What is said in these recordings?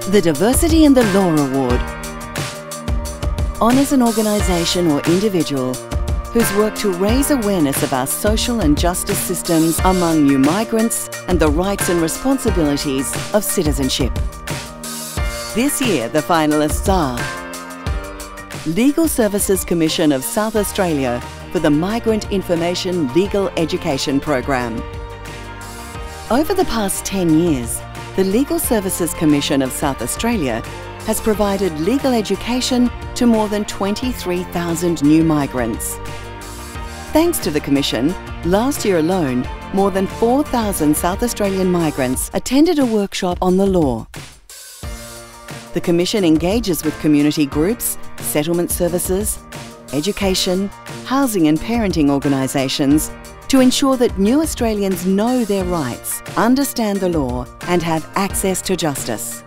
The Diversity in the Law Award honours an organisation or individual whose work to raise awareness of our social and justice systems among new migrants and the rights and responsibilities of citizenship. This year, the finalists are Legal Services Commission of South Australia for the Migrant Information Legal Education Program. Over the past 10 years, the Legal Services Commission of South Australia has provided legal education to more than 23,000 new migrants. Thanks to the Commission, last year alone, more than 4,000 South Australian migrants attended a workshop on the law. The Commission engages with community groups, settlement services, education, housing and parenting organisations to ensure that new Australians know their rights, understand the law and have access to justice.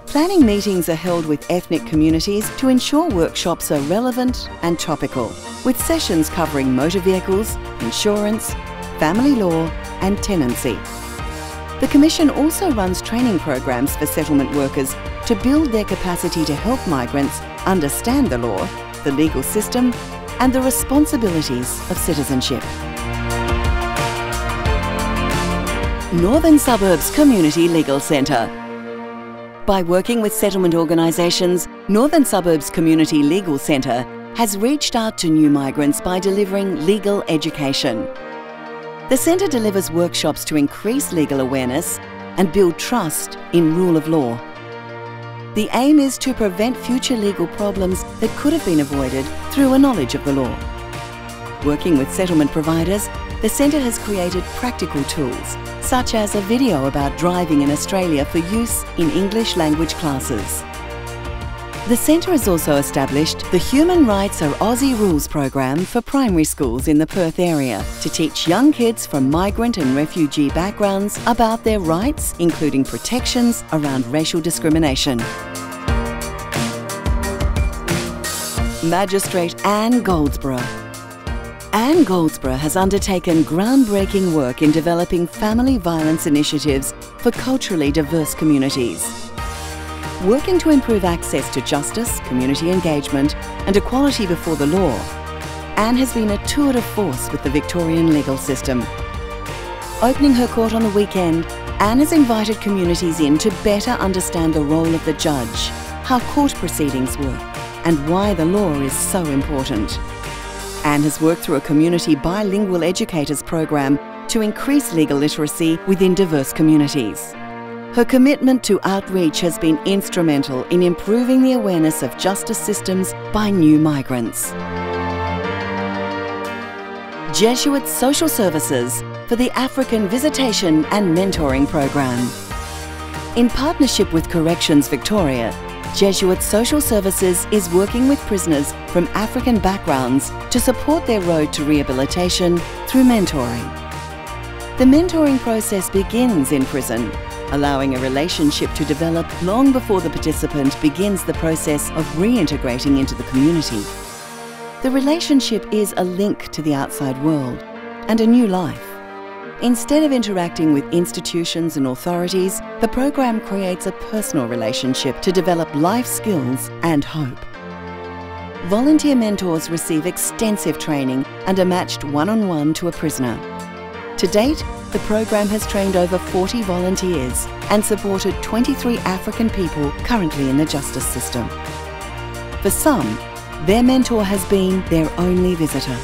Planning meetings are held with ethnic communities to ensure workshops are relevant and topical, with sessions covering motor vehicles, insurance, family law and tenancy. The Commission also runs training programs for settlement workers to build their capacity to help migrants understand the law, the legal system and the responsibilities of citizenship. Northern Suburbs Community Legal Centre. By working with settlement organisations, Northern Suburbs Community Legal Centre has reached out to new migrants by delivering legal education. The centre delivers workshops to increase legal awareness and build trust in rule of law. The aim is to prevent future legal problems that could have been avoided through a knowledge of the law. Working with settlement providers, the centre has created practical tools, such as a video about driving in Australia for use in English language classes. The centre has also established the Human Rights Are Aussie Rules program for primary schools in the Perth area to teach young kids from migrant and refugee backgrounds about their rights, including protections around racial discrimination. Magistrate Anne Goldsborough. Anne Goldsborough has undertaken groundbreaking work in developing family violence initiatives for culturally diverse communities. Working to improve access to justice, community engagement and equality before the law, Anne has been a tour de force with the Victorian legal system. Opening her court on the weekend, Anne has invited communities in to better understand the role of the judge, how court proceedings work and why the law is so important. Anne has worked through a community bilingual educators program to increase legal literacy within diverse communities. Her commitment to outreach has been instrumental in improving the awareness of justice systems by new migrants. Jesuit Social Services for the African Visitation and Mentoring Program. In partnership with Corrections Victoria, Jesuit Social Services is working with prisoners from African backgrounds to support their road to rehabilitation through mentoring. The mentoring process begins in prison, allowing a relationship to develop long before the participant begins the process of reintegrating into the community. The relationship is a link to the outside world and a new life. Instead of interacting with institutions and authorities, the program creates a personal relationship to develop life skills and hope. Volunteer mentors receive extensive training and are matched one-on-one to a prisoner. To date, the program has trained over 40 volunteers and supported 23 African people currently in the justice system. For some, their mentor has been their only visitor.